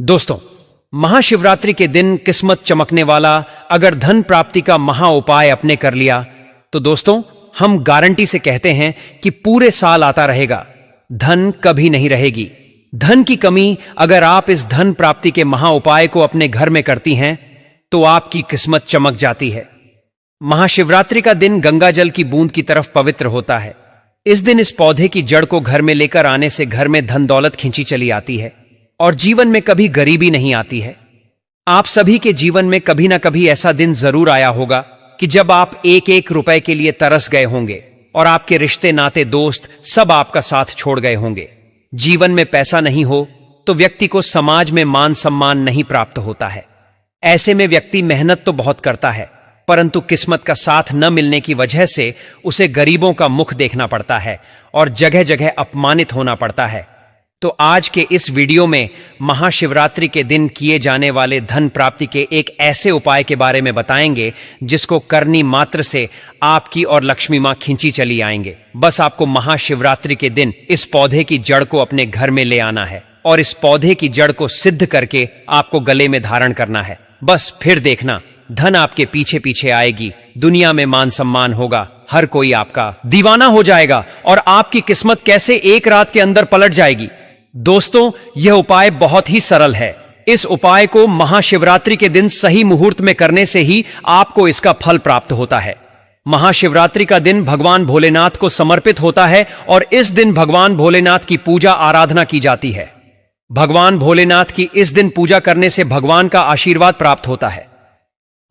दोस्तों, महाशिवरात्रि के दिन किस्मत चमकने वाला अगर धन प्राप्ति का महा उपाय अपने कर लिया तो दोस्तों हम गारंटी से कहते हैं कि पूरे साल आता रहेगा, धन कभी नहीं रहेगी। धन की कमी अगर आप इस धन प्राप्ति के महा उपाय को अपने घर में करती हैं तो आपकी किस्मत चमक जाती है। महाशिवरात्रि का दिन गंगा जल की बूंद की तरफ पवित्र होता है। इस दिन इस पौधे की जड़ को घर में लेकर आने से घर में धन दौलत खींची चली आती है और जीवन में कभी गरीबी नहीं आती है। आप सभी के जीवन में कभी ना कभी ऐसा दिन जरूर आया होगा कि जब आप एक एक रुपए के लिए तरस गए होंगे और आपके रिश्ते नाते दोस्त सब आपका साथ छोड़ गए होंगे। जीवन में पैसा नहीं हो तो व्यक्ति को समाज में मान सम्मान नहीं प्राप्त होता है। ऐसे में व्यक्ति मेहनत तो बहुत करता है परंतु किस्मत का साथ न मिलने की वजह से उसे गरीबों का मुख देखना पड़ता है और जगह जगह अपमानित होना पड़ता है। तो आज के इस वीडियो में महाशिवरात्रि के दिन किए जाने वाले धन प्राप्ति के एक ऐसे उपाय के बारे में बताएंगे जिसको करनी मात्र से आपकी और लक्ष्मी मां खींची चली आएंगे। बस आपको महाशिवरात्रि के दिन इस पौधे की जड़ को अपने घर में ले आना है और इस पौधे की जड़ को सिद्ध करके आपको गले में धारण करना है। बस फिर देखना, धन आपके पीछे पीछे आएगी, दुनिया में मान सम्मान होगा, हर कोई आपका दीवाना हो जाएगा और आपकी किस्मत कैसे एक रात के अंदर पलट जाएगी। दोस्तों, यह उपाय बहुत ही सरल है। इस उपाय को महाशिवरात्रि के दिन सही मुहूर्त में करने से ही आपको इसका फल प्राप्त होता है। महाशिवरात्रि का दिन भगवान भोलेनाथ को समर्पित होता है और इस दिन भगवान भोलेनाथ की पूजा आराधना की जाती है। भगवान भोलेनाथ की इस दिन पूजा करने से भगवान का आशीर्वाद प्राप्त होता है।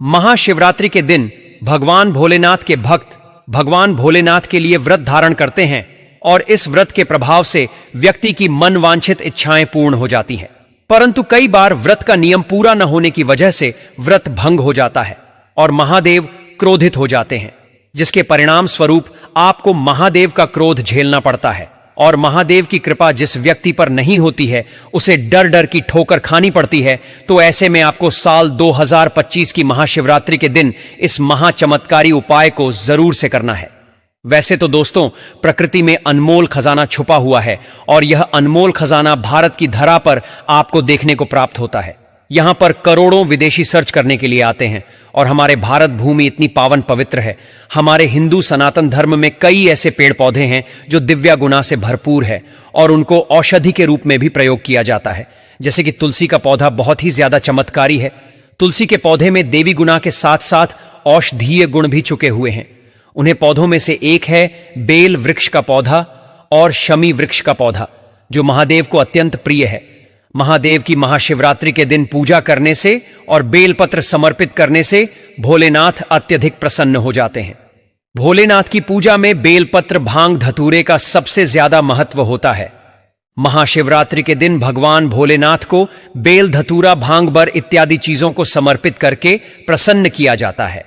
महाशिवरात्रि के दिन भगवान भोलेनाथ के भक्त भगवान भोलेनाथ के लिए व्रत धारण करते हैं और इस व्रत के प्रभाव से व्यक्ति की मन वांछित इच्छाएं पूर्ण हो जाती हैं। परंतु कई बार व्रत का नियम पूरा न होने की वजह से व्रत भंग हो जाता है और महादेव क्रोधित हो जाते हैं, जिसके परिणाम स्वरूप आपको महादेव का क्रोध झेलना पड़ता है और महादेव की कृपा जिस व्यक्ति पर नहीं होती है उसे डर डर की ठोकर खानी पड़ती है। तो ऐसे में आपको साल 2025 की महाशिवरात्रि के दिन इस महाचमत्कारी उपाय को जरूर से करना है। वैसे तो दोस्तों, प्रकृति में अनमोल खजाना छुपा हुआ है और यह अनमोल खजाना भारत की धरा पर आपको देखने को प्राप्त होता है। यहां पर करोड़ों विदेशी सर्च करने के लिए आते हैं और हमारे भारत भूमि इतनी पावन पवित्र है। हमारे हिंदू सनातन धर्म में कई ऐसे पेड़ पौधे हैं जो दिव्या गुना से भरपूर है और उनको औषधि के रूप में भी प्रयोग किया जाता है। जैसे कि तुलसी का पौधा बहुत ही ज्यादा चमत्कारी है। तुलसी के पौधे में देवी गुना के साथ साथ औषधीय गुण भी चुके हुए हैं। उन्हें पौधों में से एक है बेल वृक्ष का पौधा और शमी वृक्ष का पौधा, जो महादेव को अत्यंत प्रिय है। महादेव की महाशिवरात्रि के दिन पूजा करने से और बेलपत्र समर्पित करने से भोलेनाथ अत्यधिक प्रसन्न हो जाते हैं। भोलेनाथ की पूजा में बेलपत्र भांग धतूरे का सबसे ज्यादा महत्व होता है। महाशिवरात्रि के दिन भगवान भोलेनाथ को बेल धतूरा भांग बर इत्यादि चीजों को समर्पित करके प्रसन्न किया जाता है।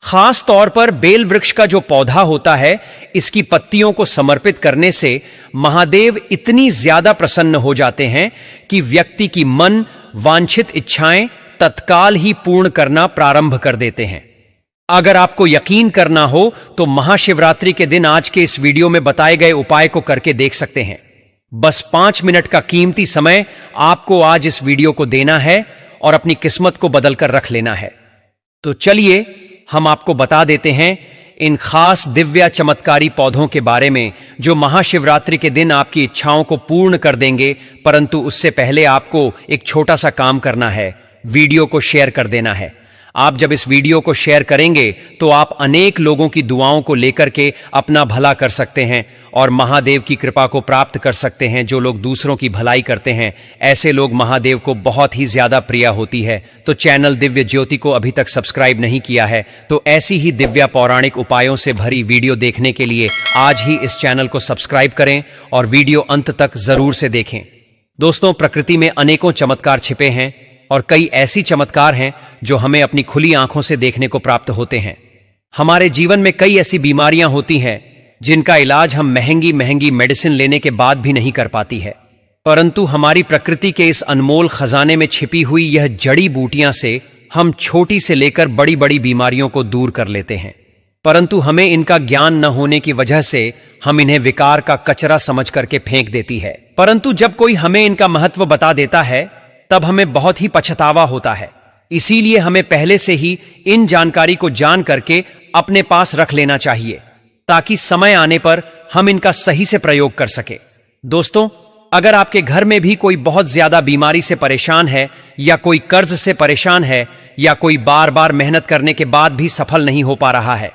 खास तौर पर बेल वृक्ष का जो पौधा होता है, इसकी पत्तियों को समर्पित करने से महादेव इतनी ज्यादा प्रसन्न हो जाते हैं कि व्यक्ति की मन वांछित इच्छाएं तत्काल ही पूर्ण करना प्रारंभ कर देते हैं। अगर आपको यकीन करना हो तो महाशिवरात्रि के दिन आज के इस वीडियो में बताए गए उपाय को करके देख सकते हैं। बस 5 मिनट का कीमती समय आपको आज इस वीडियो को देना है और अपनी किस्मत को बदलकर रख लेना है। तो चलिए हम आपको बता देते हैं इन खास दिव्या चमत्कारी पौधों के बारे में जो महाशिवरात्रि के दिन आपकी इच्छाओं को पूर्ण कर देंगे। परंतु उससे पहले आपको एक छोटा सा काम करना है, वीडियो को शेयर कर देना है। आप जब इस वीडियो को शेयर करेंगे तो आप अनेक लोगों की दुआओं को लेकर के अपना भला कर सकते हैं और महादेव की कृपा को प्राप्त कर सकते हैं। जो लोग दूसरों की भलाई करते हैं, ऐसे लोग महादेव को बहुत ही ज्यादा प्रिय होती है। तो चैनल दिव्य ज्योति को अभी तक सब्सक्राइब नहीं किया है तो ऐसी ही दिव्या पौराणिक उपायों से भरी वीडियो देखने के लिए आज ही इस चैनल को सब्सक्राइब करें और वीडियो अंत तक जरूर से देखें। दोस्तों, प्रकृति में अनेकों चमत्कार छिपे हैं और कई ऐसी चमत्कार हैं जो हमें अपनी खुली आंखों से देखने को प्राप्त होते हैं। हमारे जीवन में कई ऐसी बीमारियां होती हैं जिनका इलाज हम महंगी महंगी मेडिसिन लेने के बाद भी नहीं कर पाती है, परंतु हमारी प्रकृति के इस अनमोल खजाने में छिपी हुई यह जड़ी बूटियां से हम छोटी से लेकर बड़ी बड़ी बीमारियों को दूर कर लेते हैं। परंतु हमें इनका ज्ञान न होने की वजह से हम इन्हें विकार का कचरा समझ करके फेंक देती है। परंतु जब कोई हमें इनका महत्व बता देता है तब हमें बहुत ही पछतावा होता है। इसीलिए हमें पहले से ही इन जानकारी को जान करके अपने पास रख लेना चाहिए, ताकि समय आने पर हम इनका सही से प्रयोग कर सके। दोस्तों, अगर आपके घर में भी कोई बहुत ज्यादा बीमारी से परेशान है, या कोई कर्ज से परेशान है, या कोई बार बार मेहनत करने के बाद भी सफल नहीं हो पा रहा है,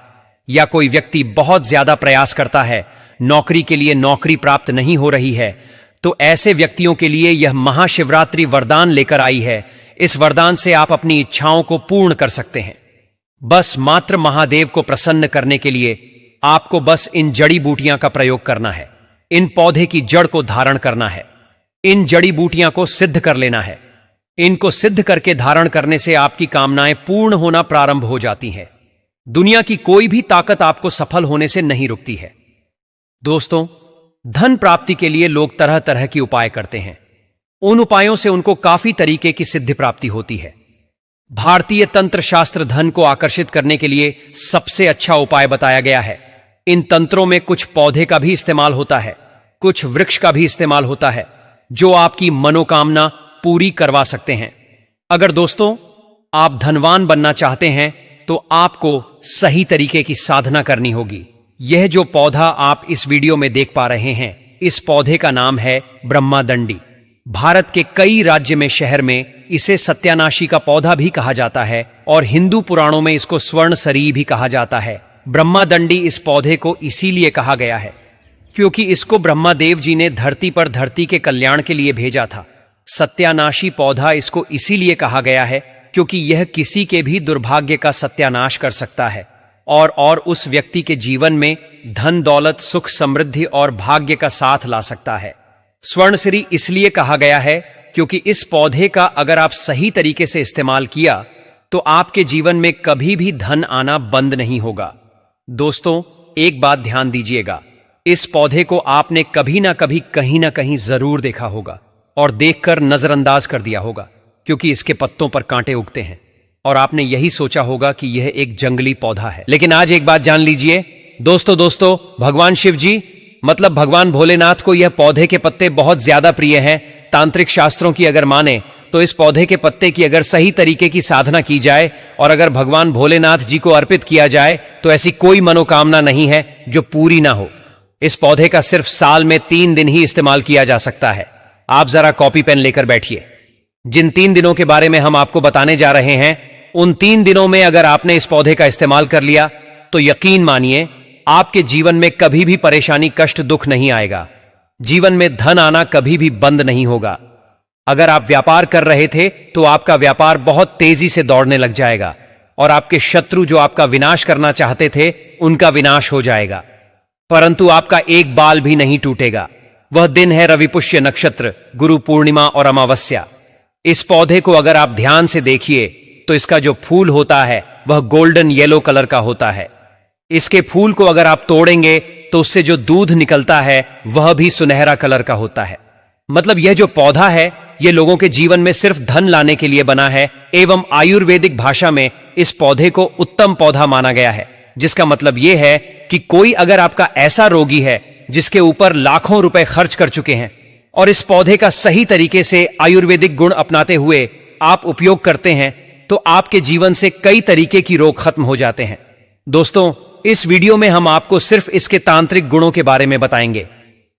या कोई व्यक्ति बहुत ज्यादा प्रयास करता है, नौकरी के लिए नौकरी प्राप्त नहीं हो रही है, तो ऐसे व्यक्तियों के लिए यह महाशिवरात्रि वरदान लेकर आई है। इस वरदान से आप अपनी इच्छाओं को पूर्ण कर सकते हैं। बस मात्र महादेव को प्रसन्न करने के लिए आपको बस इन जड़ी बूटियां का प्रयोग करना है। इन पौधे की जड़ को धारण करना है। इन जड़ी बूटियां को सिद्ध कर लेना है। इनको सिद्ध करके धारण करने से आपकी कामनाएं पूर्ण होना प्रारंभ हो जाती हैं। दुनिया की कोई भी ताकत आपको सफल होने से नहीं रुकती है। दोस्तों, धन प्राप्ति के लिए लोग तरह तरह की उपाय करते हैं। उन उपायों से उनको काफी तरीके की सिद्धि प्राप्ति होती है। भारतीय तंत्र शास्त्र धन को आकर्षित करने के लिए सबसे अच्छा उपाय बताया गया है। इन तंत्रों में कुछ पौधे का भी इस्तेमाल होता है, कुछ वृक्ष का भी इस्तेमाल होता है, जो आपकी मनोकामना पूरी करवा सकते हैं। अगर दोस्तों आप धनवान बनना चाहते हैं तो आपको सही तरीके की साधना करनी होगी। यह जो पौधा आप इस वीडियो में देख पा रहे हैं, इस पौधे का नाम है ब्रह्मादंडी। भारत के कई राज्य में शहर में इसे सत्यानाशी का पौधा भी कहा जाता है, और हिंदू पुराणों में इसको स्वर्णसरी भी कहा जाता है। ब्रह्मादंडी इस पौधे को इसीलिए कहा गया है क्योंकि इसको ब्रह्मादेव जी ने धरती पर धरती के कल्याण के लिए भेजा था। सत्यानाशी पौधा इसको इसीलिए कहा गया है क्योंकि यह किसी के भी दुर्भाग्य का सत्यानाश कर सकता है, और उस व्यक्ति के जीवन में धन दौलत सुख समृद्धि और भाग्य का साथ ला सकता है। स्वर्णसरी इसलिए कहा गया है क्योंकि इस पौधे का अगर आप सही तरीके से इस्तेमाल किया तो आपके जीवन में कभी भी धन आना बंद नहीं होगा। दोस्तों, एक बात ध्यान दीजिएगा, इस पौधे को आपने कभी ना कभी कहीं ना कहीं जरूर देखा होगा और देखकर नजरअंदाज कर दिया होगा, क्योंकि इसके पत्तों पर कांटे उगते हैं और आपने यही सोचा होगा कि यह एक जंगली पौधा है। लेकिन आज एक बात जान लीजिए दोस्तों, भगवान शिव जी मतलब भगवान भोलेनाथ को यह पौधे के पत्ते बहुत ज्यादा प्रिय हैं। तांत्रिक शास्त्रों की अगर माने तो इस पौधे के पत्ते की अगर सही तरीके की साधना की जाए और अगर भगवान भोलेनाथ जी को अर्पित किया जाए तो ऐसी कोई मनोकामना नहीं है जो पूरी ना हो। इस पौधे का सिर्फ साल में 3 दिन ही इस्तेमाल किया जा सकता है। आप जरा कॉपी पेन लेकर बैठिए। जिन 3 दिनों के बारे में हम आपको बताने जा रहे हैं, उन 3 दिनों में अगर आपने इस पौधे का इस्तेमाल कर लिया तो यकीन मानिए आपके जीवन में कभी भी परेशानी कष्ट दुख नहीं आएगा। जीवन में धन आना कभी भी बंद नहीं होगा। अगर आप व्यापार कर रहे थे तो आपका व्यापार बहुत तेजी से दौड़ने लग जाएगा और आपके शत्रु जो आपका विनाश करना चाहते थे उनका विनाश हो जाएगा, परंतु आपका एक बाल भी नहीं टूटेगा। वह दिन है रविपुष्य नक्षत्र, गुरु पूर्णिमा और अमावस्या। इस पौधे को अगर आप ध्यान से देखिए तो इसका जो फूल होता है वह गोल्डन येलो कलर का होता है। इसके फूल को अगर आप तोड़ेंगे तो उससे जो दूध निकलता है वह भी सुनहरा कलर का होता है। मतलब यह जो पौधा है यह लोगों के जीवन में सिर्फ धन लाने के लिए बना है, एवं आयुर्वेदिक भाषा में इस पौधे को उत्तम पौधा माना गया है। जिसका मतलब यह है कि कोई अगर आपका ऐसा रोगी है जिसके ऊपर लाखों रुपए खर्च कर चुके हैं और इस पौधे का सही तरीके से आयुर्वेदिक गुण अपनाते हुए आप उपयोग करते हैं तो आपके जीवन से कई तरीके की रोग खत्म हो जाते हैं। दोस्तों, इस वीडियो में हम आपको सिर्फ इसके तांत्रिक गुणों के बारे में बताएंगे।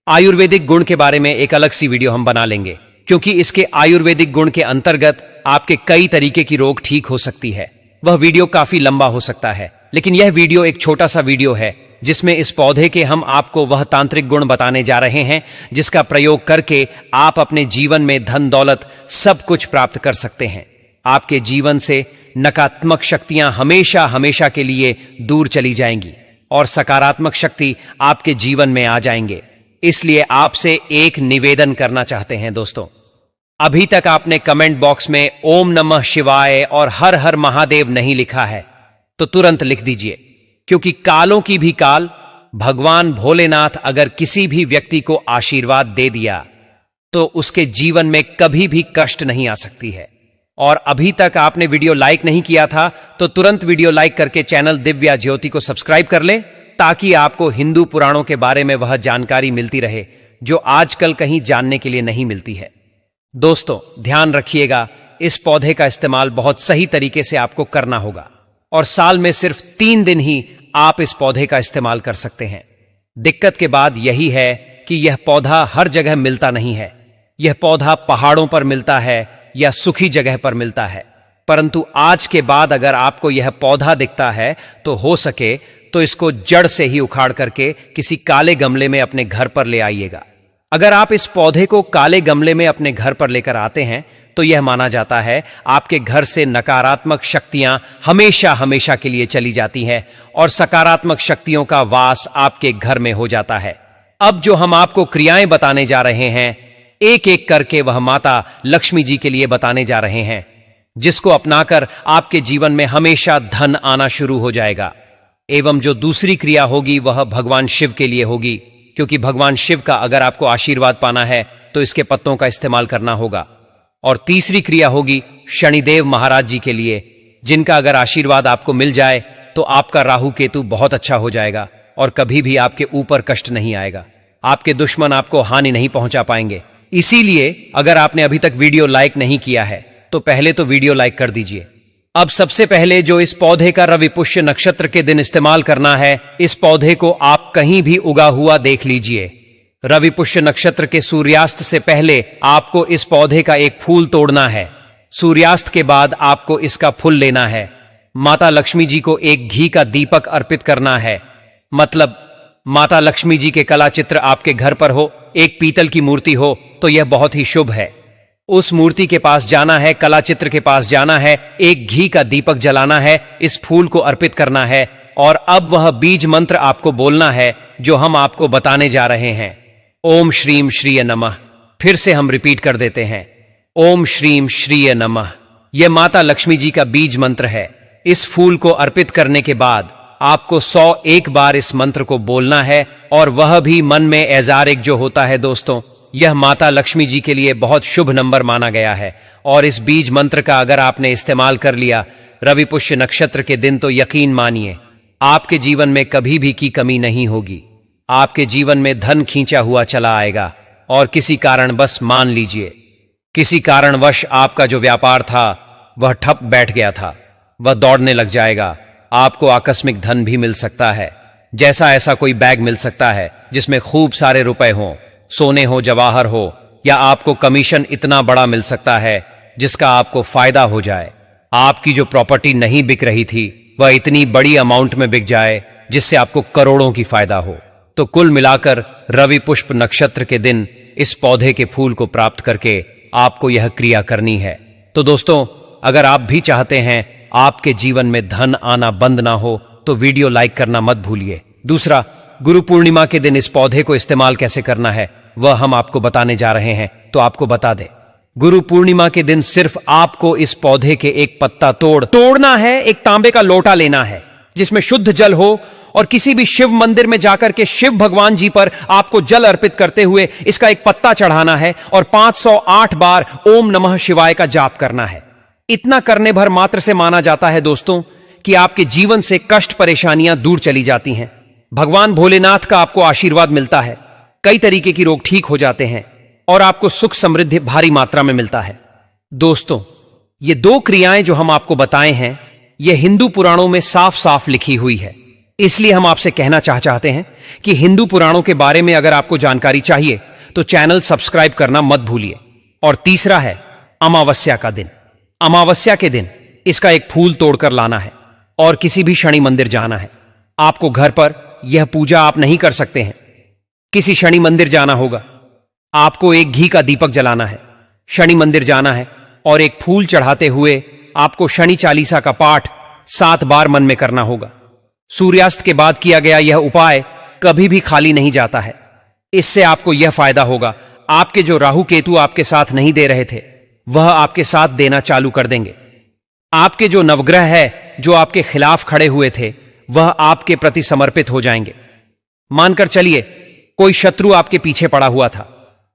आयुर्वेदिक गुण के बारे में एक अलग सी वीडियो हम बना लेंगे, क्योंकि इसके आयुर्वेदिक गुण के अंतर्गत आपके कई तरीके की रोग ठीक हो सकती है। वह वीडियो काफी लंबा हो सकता है, लेकिन यह वीडियो एक छोटा सा वीडियो है जिसमें इस पौधे के हम आपको वह तांत्रिक गुण बताने जा रहे हैं जिसका प्रयोग करके आप अपने जीवन में धन दौलत सब कुछ प्राप्त कर सकते हैं। आपके जीवन से नकारात्मक शक्तियां हमेशा हमेशा के लिए दूर चली जाएंगी और सकारात्मक शक्ति आपके जीवन में आ जाएंगे। इसलिए आपसे एक निवेदन करना चाहते हैं दोस्तों, अभी तक आपने कमेंट बॉक्स में ओम नमः शिवाय और हर हर महादेव नहीं लिखा है तो तुरंत लिख दीजिए, क्योंकि कालों की भी काल भगवान भोलेनाथ अगर किसी भी व्यक्ति को आशीर्वाद दे दिया तो उसके जीवन में कभी भी कष्ट नहीं आ सकती है। और अभी तक आपने वीडियो लाइक नहीं किया था तो तुरंत वीडियो लाइक करके चैनल दिव्या ज्योति को सब्सक्राइब कर लें, ताकि आपको हिंदू पुराणों के बारे में वह जानकारी मिलती रहे जो आजकल कहीं जानने के लिए नहीं मिलती है। दोस्तों ध्यान रखिएगा, इस पौधे का इस्तेमाल बहुत सही तरीके से आपको करना होगा और साल में सिर्फ 3 दिन ही आप इस पौधे का इस्तेमाल कर सकते हैं। दिक्कत के बाद यही है कि यह पौधा हर जगह मिलता नहीं है। यह पौधा पहाड़ों पर मिलता है या सूखी जगह पर मिलता है, परंतु आज के बाद अगर आपको यह पौधा दिखता है तो हो सके तो इसको जड़ से ही उखाड़ करके किसी काले गमले में अपने घर पर ले आइएगा। अगर आप इस पौधे को काले गमले में अपने घर पर लेकर आते हैं तो यह माना जाता है आपके घर से नकारात्मक शक्तियां हमेशा हमेशा के लिए चली जाती हैं और सकारात्मक शक्तियों का वास आपके घर में हो जाता है। अब जो हम आपको क्रियाएं बताने जा रहे हैं, एक एक करके वह माता लक्ष्मी जी के लिए बताने जा रहे हैं, जिसको अपनाकर आपके जीवन में हमेशा धन आना शुरू हो जाएगा। एवं जो दूसरी क्रिया होगी वह भगवान शिव के लिए होगी, क्योंकि भगवान शिव का अगर आपको आशीर्वाद पाना है तो इसके पत्तों का इस्तेमाल करना होगा। और तीसरी क्रिया होगी शनिदेव महाराज जी के लिए, जिनका अगर आशीर्वाद आपको मिल जाए तो आपका राहु केतु बहुत अच्छा हो जाएगा और कभी भी आपके ऊपर कष्ट नहीं आएगा। आपके दुश्मन आपको हानि नहीं पहुंचा पाएंगे। इसीलिए अगर आपने अभी तक वीडियो लाइक नहीं किया है तो पहले तो वीडियो लाइक कर दीजिए। अब सबसे पहले जो इस पौधे का रवि पुष्य नक्षत्र के दिन इस्तेमाल करना है, इस पौधे को आप कहीं भी उगा हुआ देख लीजिए। रवि पुष्य नक्षत्र के सूर्यास्त से पहले आपको इस पौधे का एक फूल तोड़ना है। सूर्यास्त के बाद आपको इसका फूल लेना है। माता लक्ष्मी जी को एक घी का दीपक अर्पित करना है। मतलब माता लक्ष्मी जी के कला चित्र आपके घर पर हो, एक पीतल की मूर्ति हो तो यह बहुत ही शुभ है। उस मूर्ति के पास जाना है, कला चित्र के पास जाना है, एक घी का दीपक जलाना है, इस फूल को अर्पित करना है और अब वह बीज मंत्र आपको बोलना है जो हम आपको बताने जा रहे हैं। ओम श्रीम श्रीय नमः। फिर से हम रिपीट कर देते हैं, ओम श्रीम श्रीय नमः। यह माता लक्ष्मी जी का बीज मंत्र है। इस फूल को अर्पित करने के बाद आपको 101 बार इस मंत्र को बोलना है और वह भी मन में ऐजारिक जो होता है। दोस्तों यह माता लक्ष्मी जी के लिए बहुत शुभ नंबर माना गया है और इस बीज मंत्र का अगर आपने इस्तेमाल कर लिया रवि पुष्य नक्षत्र के दिन तो यकीन मानिए आपके जीवन में कभी भी की कमी नहीं होगी। आपके जीवन में धन खींचा हुआ चला आएगा और किसी कारण बस मान लीजिए किसी कारणवश आपका जो व्यापार था वह ठप बैठ गया था, वह दौड़ने लग जाएगा। आपको आकस्मिक धन भी मिल सकता है। जैसा ऐसा कोई बैग मिल सकता है जिसमें खूब सारे रुपए हों, सोने हो, जवाहर हो, या आपको कमीशन इतना बड़ा मिल सकता है जिसका आपको फायदा हो जाए। आपकी जो प्रॉपर्टी नहीं बिक रही थी वह इतनी बड़ी अमाउंट में बिक जाए जिससे आपको करोड़ों की फायदा हो। तो कुल मिलाकर रवि पुष्प नक्षत्र के दिन इस पौधे के फूल को प्राप्त करके आपको यह क्रिया करनी है। तो दोस्तों अगर आप भी चाहते हैं आपके जीवन में धन आना बंद ना हो तो वीडियो लाइक करना मत भूलिए। दूसरा, गुरु पूर्णिमा के दिन इस पौधे को इस्तेमाल कैसे करना है वह हम आपको बताने जा रहे हैं। तो आपको बता दें, गुरु पूर्णिमा के दिन सिर्फ आपको इस पौधे के एक पत्ता तोड़ना है। एक तांबे का लोटा लेना है जिसमें शुद्ध जल हो और किसी भी शिव मंदिर में जाकर के शिव भगवान जी पर आपको जल अर्पित करते हुए इसका एक पत्ता चढ़ाना है और 508 बार ओम नमः शिवाय का जाप करना है। इतना करने भर मात्र से माना जाता है दोस्तों कि आपके जीवन से कष्ट परेशानियां दूर चली जाती हैं। भगवान भोलेनाथ का आपको आशीर्वाद मिलता है, कई तरीके की रोग ठीक हो जाते हैं और आपको सुख समृद्धि भारी मात्रा में मिलता है। दोस्तों ये 2 क्रियाएं जो हम आपको बताए हैं ये हिंदू पुराणों में साफ साफ लिखी हुई है। इसलिए हम आपसे कहना चाहते हैं कि हिंदू पुराणों के बारे में अगर आपको जानकारी चाहिए तो चैनल सब्सक्राइब करना मत भूलिए। और तीसरा है अमावस्या का दिन। अमावस्या के दिन इसका एक फूल तोड़कर लाना है और किसी भी शनि मंदिर जाना है। आपको घर पर यह पूजा आप नहीं कर सकते हैं, किसी शनि मंदिर जाना होगा। आपको एक घी का दीपक जलाना है, शनि मंदिर जाना है और एक फूल चढ़ाते हुए आपको शनि चालीसा का पाठ 7 बार मन में करना होगा। सूर्यास्त के बाद किया गया यह उपाय कभी भी खाली नहीं जाता है। इससे आपको यह फायदा होगा, आपके जो राहु केतु आपके साथ नहीं दे रहे थे वह आपके साथ देना चालू कर देंगे। आपके जो नवग्रह है जो आपके खिलाफ खड़े हुए थे वह आपके प्रति समर्पित हो जाएंगे। मानकर चलिए कोई शत्रु आपके पीछे पड़ा हुआ था,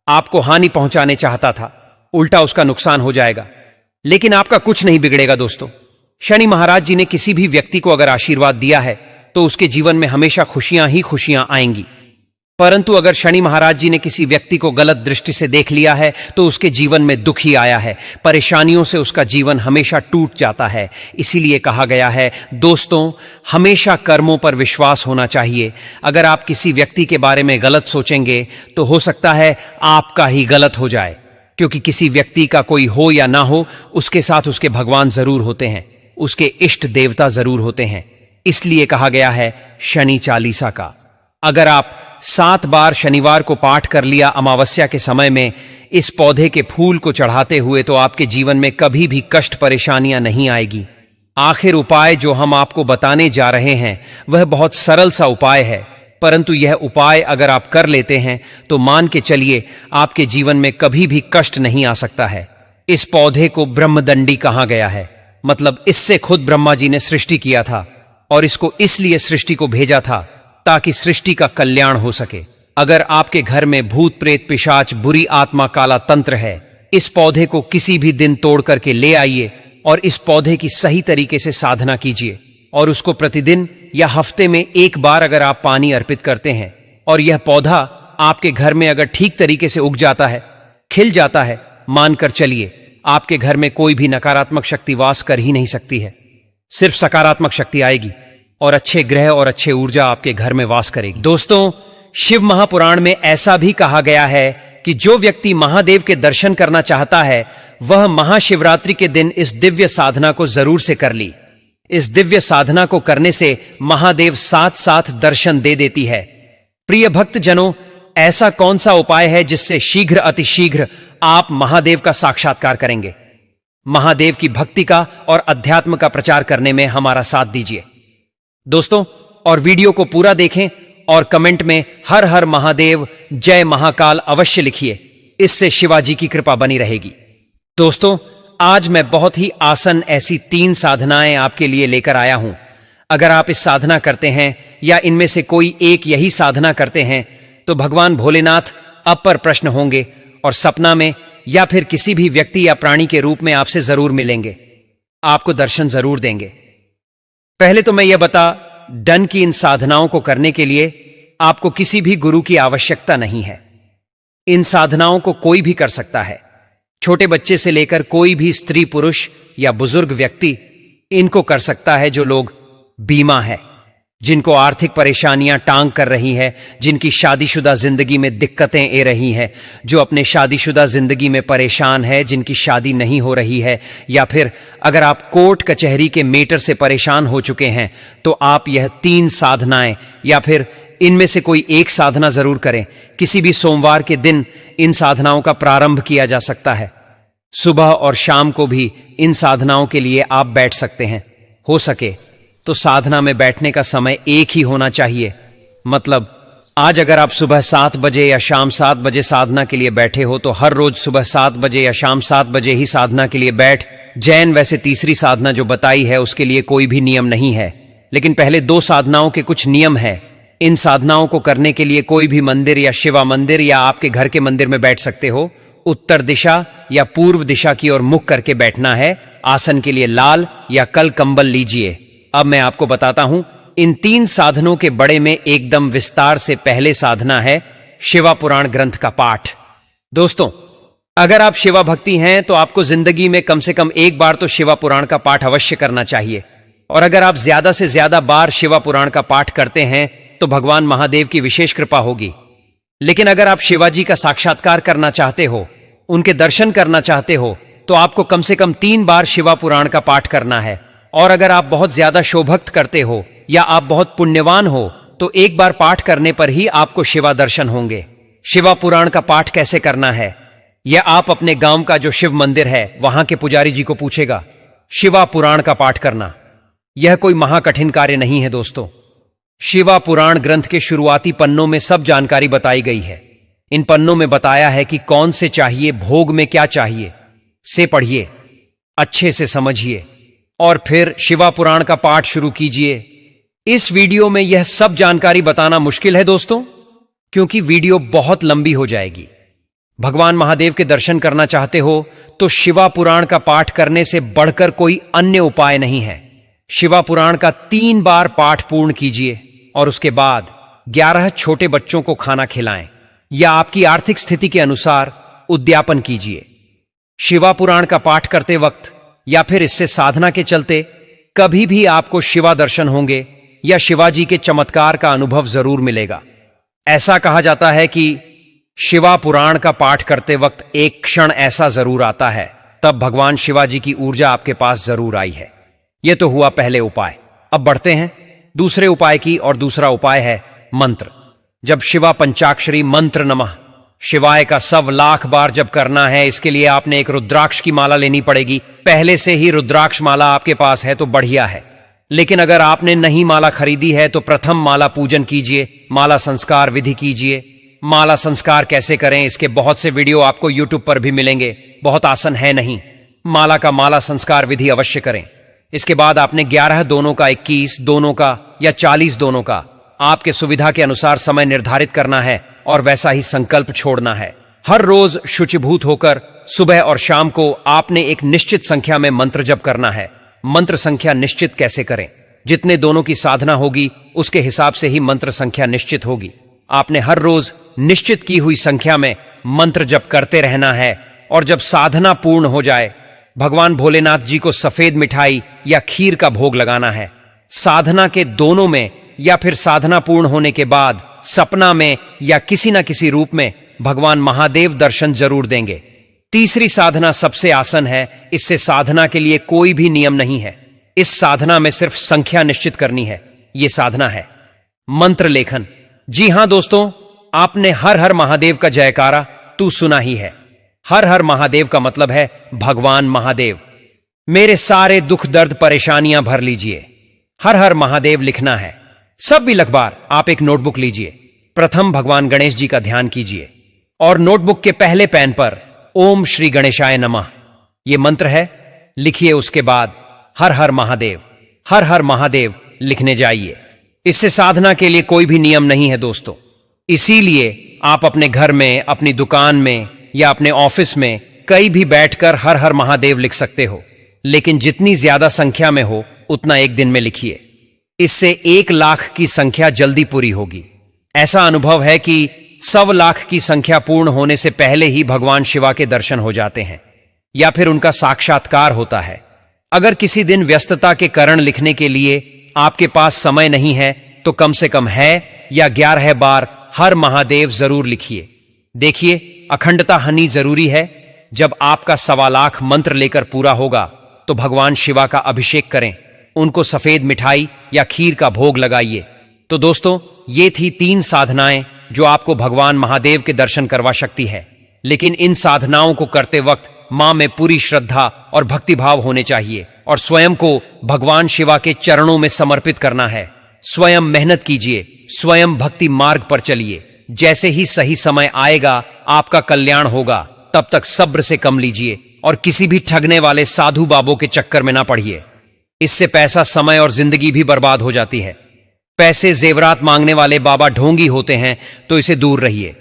आपको हानि पहुंचाने चाहता था, उल्टा उसका नुकसान हो जाएगा, लेकिन आपका कुछ नहीं बिगड़ेगा। दोस्तों शनि महाराज जी ने किसी भी व्यक्ति को अगर आशीर्वाद दिया है तो उसके जीवन में हमेशा खुशियां ही खुशियां आएंगी। परंतु अगर शनि महाराज जी ने किसी व्यक्ति को गलत दृष्टि से देख लिया है तो उसके जीवन में दुख ही आया है, परेशानियों से उसका जीवन हमेशा टूट जाता है। इसीलिए कहा गया है दोस्तों, हमेशा कर्मों पर विश्वास होना चाहिए। अगर आप किसी व्यक्ति के बारे में गलत सोचेंगे तो हो सकता है आपका ही गलत हो जाए, क्योंकि किसी व्यक्ति का कोई हो या ना हो, उसके साथ उसके भगवान जरूर होते हैं, उसके इष्ट देवता जरूर होते हैं। इसलिए कहा गया है शनि चालीसा का। अगर आप 7 बार शनिवार को पाठ कर लिया अमावस्या के समय में इस पौधे के फूल को चढ़ाते हुए, तो आपके जीवन में कभी भी कष्ट परेशानियां नहीं आएगी। आखिर उपाय जो हम आपको बताने जा रहे हैं वह बहुत सरल सा उपाय है, परंतु यह उपाय अगर आप कर लेते हैं तो मान के चलिए आपके जीवन में कभी भी कष्ट नहीं आ सकता है। इस पौधे को ब्रह्मदंडी कहा गया है, मतलब इससे खुद ब्रह्मा जी ने सृष्टि किया था और इसको इसलिए सृष्टि को भेजा था ताकि सृष्टि का कल्याण हो सके। अगर आपके घर में भूत प्रेत पिशाच बुरी आत्मा काला तंत्र है, इस पौधे को किसी भी दिन तोड़ करके ले आइए और इस पौधे की सही तरीके से साधना कीजिए और उसको प्रतिदिन या हफ्ते में 1 बार अगर आप पानी अर्पित करते हैं और यह पौधा आपके घर में अगर ठीक तरीके से उग जाता है, खिल जाता है, मानकर चलिए आपके घर में कोई भी नकारात्मक शक्ति वास कर ही नहीं सकती है। सिर्फ सकारात्मक शक्ति आएगी और अच्छे ग्रह और अच्छे ऊर्जा आपके घर में वास करेगी। दोस्तों, शिव महापुराण में ऐसा भी कहा गया है कि जो व्यक्ति महादेव के दर्शन करना चाहता है वह महाशिवरात्रि के दिन इस दिव्य साधना को जरूर से कर ली। इस दिव्य साधना को करने से महादेव साथ साथ दर्शन दे देती है। प्रिय भक्तजनों, ऐसा कौन सा उपाय है जिससे शीघ्र अतिशीघ्र आप महादेव का साक्षात्कार करेंगे? महादेव की भक्ति का और अध्यात्म का प्रचार करने में हमारा साथ दीजिए दोस्तों, और वीडियो को पूरा देखें और कमेंट में हर हर महादेव जय महाकाल अवश्य लिखिए। इससे शिवाजी की कृपा बनी रहेगी। दोस्तों, आज मैं बहुत ही आसान ऐसी 3 साधनाएं आपके लिए लेकर आया हूं। अगर आप इस साधना करते हैं या इनमें से कोई एक यही साधना करते हैं तो भगवान भोलेनाथ अपर प्रश्न होंगे और सपना में या फिर किसी भी व्यक्ति या प्राणी के रूप में आपसे जरूर मिलेंगे, आपको दर्शन जरूर देंगे। पहले तो मैं यह बता डन की इन साधनाओं को करने के लिए आपको किसी भी गुरु की आवश्यकता नहीं है। इन साधनाओं को कोई भी कर सकता है, छोटे बच्चे से लेकर कोई भी स्त्री पुरुष या बुजुर्ग व्यक्ति इनको कर सकता है। जो लोग बीमा है, जिनको आर्थिक परेशानियां टांग कर रही है, जिनकी शादीशुदा जिंदगी में दिक्कतें आ रही हैं, जो अपने शादीशुदा जिंदगी में परेशान है, जिनकी शादी नहीं हो रही है, या फिर अगर आप कोर्ट कचहरी के मेटर से परेशान हो चुके हैं तो आप यह 3 साधनाएं या फिर इनमें से कोई एक साधना जरूर करें। किसी भी सोमवार के दिन इन साधनाओं का प्रारंभ किया जा सकता है। सुबह और शाम को भी इन साधनाओं के लिए आप बैठ सकते हैं। हो सके तो साधना में बैठने का समय एक ही होना चाहिए। मतलब आज अगर आप सुबह 7 बजे या शाम 7 बजे साधना के लिए बैठे हो तो हर रोज सुबह 7 बजे या शाम 7 बजे ही साधना के लिए बैठ। जैन वैसे तीसरी साधना जो बताई है उसके लिए कोई भी नियम नहीं है, लेकिन पहले 2 साधनाओं के कुछ नियम है। इन साधनाओं को करने के लिए कोई भी मंदिर या शिवा मंदिर या आपके घर के मंदिर में बैठ सकते हो। उत्तर दिशा या पूर्व दिशा की ओर मुख करके बैठना है। आसन के लिए लाल या कल कंबल लीजिए। अब मैं आपको बताता हूं इन 3 साधनों के बड़े में एकदम विस्तार से। पहले साधना है शिवा पुराण ग्रंथ का पाठ। दोस्तों, अगर आप शिवा भक्ति हैं तो आपको जिंदगी में कम से कम 1 बार तो शिवा पुराण का पाठ अवश्य करना चाहिए। और अगर आप ज्यादा से ज्यादा बार शिवा पुराण का पाठ करते हैं तो भगवान महादेव की विशेष कृपा होगी। लेकिन अगर आप शिवाजी का साक्षात्कार करना चाहते हो, उनके दर्शन करना चाहते हो, तो आपको कम से कम 3 बार शिवा पुराण का पाठ करना है। और अगर आप बहुत ज्यादा शोभक्त करते हो या आप बहुत पुण्यवान हो तो 1 बार पाठ करने पर ही आपको शिवा दर्शन होंगे। शिवा पुराण का पाठ कैसे करना है यह आप अपने गांव का जो शिव मंदिर है वहां के पुजारी जी को पूछेगा। शिवा पुराण का पाठ करना यह कोई महाकठिन कार्य नहीं है दोस्तों। शिवा पुराण ग्रंथ के शुरुआती पन्नों में सब जानकारी बताई गई है। इन पन्नों में बताया है कि कौन से चाहिए, भोग में क्या चाहिए, से पढ़िए, अच्छे से समझिए और फिर शिवा पुराण का पाठ शुरू कीजिए। इस वीडियो में यह सब जानकारी बताना मुश्किल है दोस्तों, क्योंकि वीडियो बहुत लंबी हो जाएगी। भगवान महादेव के दर्शन करना चाहते हो तो शिवा पुराण का पाठ करने से बढ़कर कोई अन्य उपाय नहीं है। शिवा पुराण का 3 बार पाठ पूर्ण कीजिए और उसके बाद 11 छोटे बच्चों को खाना खिलाएं या आपकी आर्थिक स्थिति के अनुसार उद्यापन कीजिए। शिवा पुराण का पाठ करते वक्त या फिर इससे साधना के चलते कभी भी आपको शिवा दर्शन होंगे या शिवाजी के चमत्कार का अनुभव जरूर मिलेगा। ऐसा कहा जाता है कि शिवा पुराण का पाठ करते वक्त एक क्षण ऐसा जरूर आता है, तब भगवान शिवाजी की ऊर्जा आपके पास जरूर आई है। यह तो हुआ पहले उपाय। अब बढ़ते हैं दूसरे उपाय की, और दूसरा उपाय है मंत्र। जब शिवा पंचाक्षरी मंत्र नमः शिवाय का 100 लाख बार जब करना है, इसके लिए आपने एक रुद्राक्ष की माला लेनी पड़ेगी। पहले से ही रुद्राक्ष माला आपके पास है तो बढ़िया है, लेकिन अगर आपने नहीं माला खरीदी है तो प्रथम माला पूजन कीजिए, माला संस्कार विधि कीजिए। माला संस्कार कैसे करें, इसके बहुत से वीडियो आपको YouTube पर भी मिलेंगे। बहुत आसान है नहीं, माला का माला संस्कार विधि अवश्य करें। इसके बाद आपने 11 दोनों का, 21 दोनों का या 40 दोनों का आपके सुविधा के अनुसार समय निर्धारित करना है और वैसा ही संकल्प छोड़ना है। हर रोज शुचिभूत होकर सुबह और शाम को आपने एक निश्चित संख्या में मंत्र जप करना है। मंत्र संख्या निश्चित कैसे करें? जितने दोनों की साधना होगी उसके हिसाब से ही मंत्र संख्या निश्चित होगी। आपने हर रोज निश्चित की हुई संख्या में मंत्र जप करते रहना है, और जब साधना पूर्ण हो जाए भगवान भोलेनाथ जी को सफेद मिठाई या खीर का भोग लगाना है। साधना के दोनों में या फिर साधना पूर्ण होने के बाद सपना में या किसी न किसी रूप में भगवान महादेव दर्शन जरूर देंगे। तीसरी साधना सबसे आसान है। इससे साधना के लिए कोई भी नियम नहीं है। इस साधना में सिर्फ संख्या निश्चित करनी है। यह साधना है मंत्र लेखन। जी हां दोस्तों, आपने हर हर महादेव का जयकारा तू सुना ही है। हर हर महादेव का मतलब है भगवान महादेव, मेरे सारे दुख दर्द परेशानियां भर लीजिए। हर हर महादेव लिखना है। सब विलख बार आप एक नोटबुक लीजिए। प्रथम भगवान गणेश जी का ध्यान कीजिए और नोटबुक के पहले पेन पर ओम श्री गणेशाय नमः यह मंत्र है, लिखिए। उसके बाद हर हर महादेव लिखने जाइए। इससे साधना के लिए कोई भी नियम नहीं है दोस्तों। इसीलिए आप अपने घर में, अपनी दुकान में या अपने ऑफिस में कहीं भी बैठकर हर हर महादेव लिख सकते हो, लेकिन जितनी ज्यादा संख्या में हो उतना एक दिन में लिखिए। इससे 1 लाख की संख्या जल्दी पूरी होगी। ऐसा अनुभव है कि 100 लाख की संख्या पूर्ण होने से पहले ही भगवान शिवा के दर्शन हो जाते हैं या फिर उनका साक्षात्कार होता है। अगर किसी दिन व्यस्तता के कारण लिखने के लिए आपके पास समय नहीं है तो कम से कम है या 11 बार हर महादेव जरूर लिखिए। देखिए, अखंडता हनी जरूरी है। जब आपका 1.25 लाख मंत्र लेकर पूरा होगा तो भगवान शिवा का अभिषेक करें, उनको सफेद मिठाई या खीर का भोग लगाइए। तो दोस्तों, ये थी 3 साधनाएं जो आपको भगवान महादेव के दर्शन करवा सकती है। लेकिन इन साधनाओं को करते वक्त मां में पूरी श्रद्धा और भक्तिभाव होने चाहिए और स्वयं को भगवान शिवा के चरणों में समर्पित करना है। स्वयं मेहनत कीजिए, स्वयं भक्ति मार्ग पर चलिए। जैसे ही सही समय आएगा आपका कल्याण होगा। तब तक सब्र से कम लीजिए और किसी भी ठगने वाले साधु बाबों के चक्कर में ना पड़िए। इससे पैसा, समय और जिंदगी भी बर्बाद हो जाती है। पैसे, जेवरात मांगने वाले बाबा ढोंगी होते हैं, तो इसे दूर रहिए।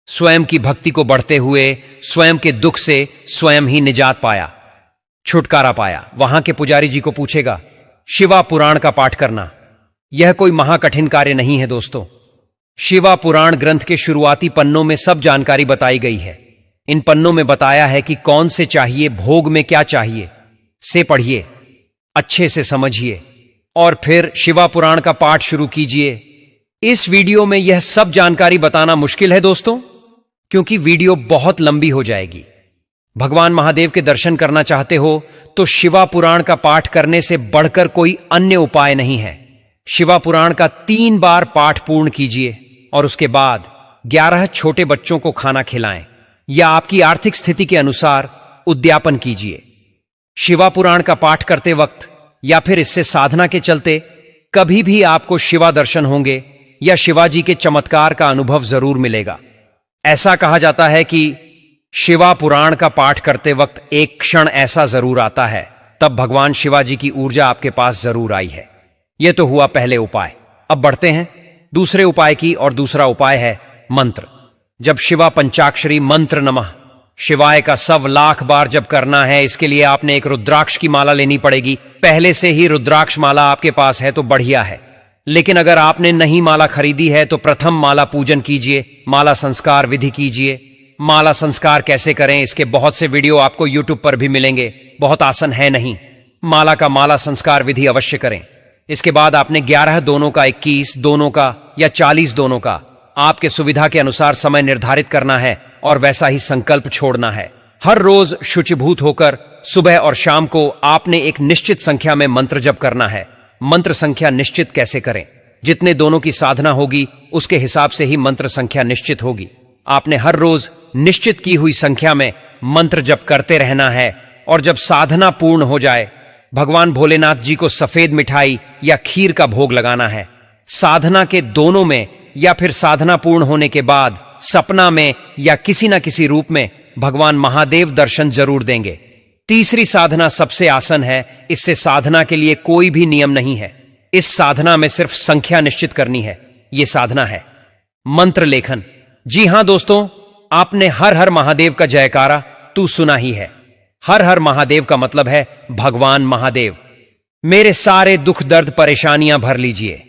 स्वयं की भक्ति को बढ़ते हुए स्वयं के दुख से स्वयं ही निजात पाया, छुटकारा पाया। वहां के पुजारी जी को पूछेगा शिवा पुराण का पाठ करना। यह कोई महाकठिन कार्य नहीं है दोस्तों। शिवा पुराण ग्रंथ के शुरुआती पन्नों में सब जानकारी बताई गई है। इन पन्नों में बताया है कि कौन से चाहिए, भोग में क्या चाहिए। से पढ़िए, अच्छे से समझिए और फिर शिवा पुराण का पाठ शुरू कीजिए। इस वीडियो में यह सब जानकारी बताना मुश्किल है दोस्तों, क्योंकि वीडियो बहुत लंबी हो जाएगी। भगवान महादेव के दर्शन करना चाहते हो तो शिवा पुराण का पाठ करने से बढ़कर कोई अन्य उपाय नहीं है। शिवा पुराण का 3 बार पाठ पूर्ण कीजिए और उसके बाद 11 छोटे बच्चों को खाना खिलाएं या आपकी आर्थिक स्थिति के अनुसार उद्यापन कीजिए। शिवा पुराण का पाठ करते वक्त या फिर इससे साधना के चलते कभी भी आपको शिवा दर्शन होंगे या शिवाजी के चमत्कार का अनुभव जरूर मिलेगा। ऐसा कहा जाता है कि शिवा पुराण का पाठ करते वक्त एक क्षण ऐसा जरूर आता है, तब भगवान शिवाजी की ऊर्जा आपके पास जरूर आई है। यह तो हुआ पहले उपाय। अब बढ़ते हैं दूसरे उपाय की, और दूसरा उपाय है मंत्र। जब शिवा पंचाक्षरी मंत्र नमः शिवाय का 100 लाख बार जब करना है, इसके लिए आपने एक रुद्राक्ष की माला लेनी पड़ेगी। पहले से ही रुद्राक्ष माला आपके पास है तो बढ़िया है, लेकिन अगर आपने नई माला खरीदी है तो प्रथम माला पूजन कीजिए, माला संस्कार विधि कीजिए। माला संस्कार कैसे करें, इसके बहुत से वीडियो आपको यूट्यूब पर भी मिलेंगे। बहुत आसान है नहीं। माला का माला संस्कार विधि अवश्य करें। इसके बाद आपने 11 दोनों का, 21 दोनों का या 40 दोनों का आपके सुविधा के अनुसार समय निर्धारित करना है और वैसा ही संकल्प छोड़ना है। हर रोज शुचिभूत होकर सुबह और शाम को आपने एक निश्चित संख्या में मंत्र जप करना है। मंत्र संख्या निश्चित कैसे करें? जितने दोनों की साधना होगी उसके हिसाब से ही मंत्र संख्या निश्चित होगी। आपने हर रोज निश्चित की हुई संख्या में मंत्र जप करते रहना है और जब साधना पूर्ण हो जाए भगवान भोलेनाथ जी को सफेद मिठाई या खीर का भोग लगाना है। साधना के दोनों में या फिर साधना पूर्ण होने के बाद सपना में या किसी न किसी रूप में भगवान महादेव दर्शन जरूर देंगे। तीसरी साधना सबसे आसान है। इससे साधना के लिए कोई भी नियम नहीं है। इस साधना में सिर्फ संख्या निश्चित करनी है। यह साधना है मंत्र लेखन। जी हां दोस्तों, आपने हर हर महादेव का जयकारा तू सुना ही है। हर हर महादेव का मतलब है भगवान महादेव। मेरे सारे दुख दर्द परेशानियां भर लीजिए।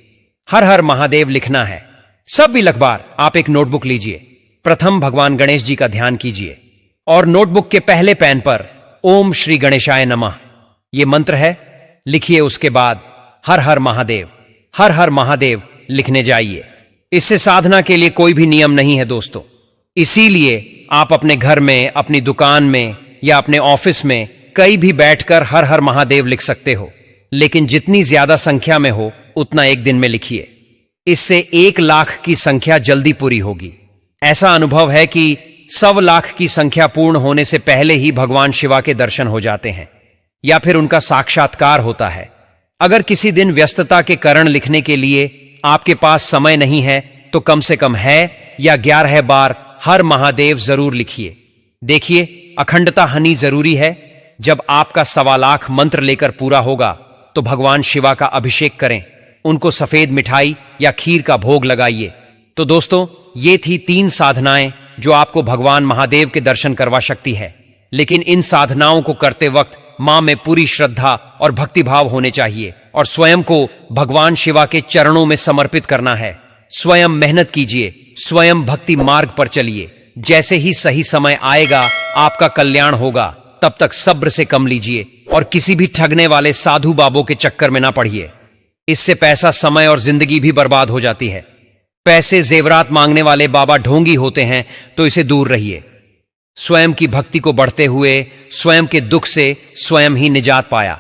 हर हर महादेव लिखना है। सब भी लखबार आप एक नोटबुक लीजिए। प्रथम भगवान गणेश जी का ध्यान कीजिए और नोटबुक के पहले पेन पर ओम श्री गणेशाय नमः यह मंत्र है, लिखिए। उसके बाद हर हर महादेव लिखने जाइए। इससे साधना के लिए कोई भी नियम नहीं है दोस्तों। इसीलिए आप अपने घर में, अपनी दुकान में या अपने ऑफिस में कहीं भी बैठकर हर हर महादेव लिख सकते हो। लेकिन जितनी ज्यादा संख्या में हो उतना एक दिन में लिखिए। इससे 1 लाख की संख्या जल्दी पूरी होगी। ऐसा अनुभव है कि 100 लाख की संख्या पूर्ण होने से पहले ही भगवान शिवा के दर्शन हो जाते हैं या फिर उनका साक्षात्कार होता है। अगर किसी दिन व्यस्तता के कारण लिखने के लिए आपके पास समय नहीं है तो कम से कम है या 11 बार हर महादेव जरूर लिखिए। देखिए, अखंडता हनी जरूरी है। जब आपका 1.25 लाख मंत्र लेकर पूरा होगा तो भगवान शिवा का अभिषेक करें, उनको सफेद मिठाई या खीर का भोग लगाइए। तो दोस्तों, ये थी 3 साधनाएं जो आपको भगवान महादेव के दर्शन करवा सकती है। लेकिन इन साधनाओं को करते वक्त मां में पूरी श्रद्धा और भक्तिभाव होने चाहिए और स्वयं को भगवान शिवा के चरणों में समर्पित करना है। स्वयं मेहनत कीजिए, स्वयं भक्ति मार्ग पर चलिए। जैसे ही सही समय आएगा आपका कल्याण होगा। तब तक सब्र से कम लीजिए और किसी भी ठगने वाले साधु बाबों के चक्कर में ना पड़िए। इससे पैसा, समय और जिंदगी भी बर्बाद हो जाती है। पैसे, जेवरात मांगने वाले बाबा ढोंगी होते हैं, तो इसे दूर रहिए। स्वयं की भक्ति को बढ़ते हुए स्वयं के दुख से स्वयं ही निजात पाया।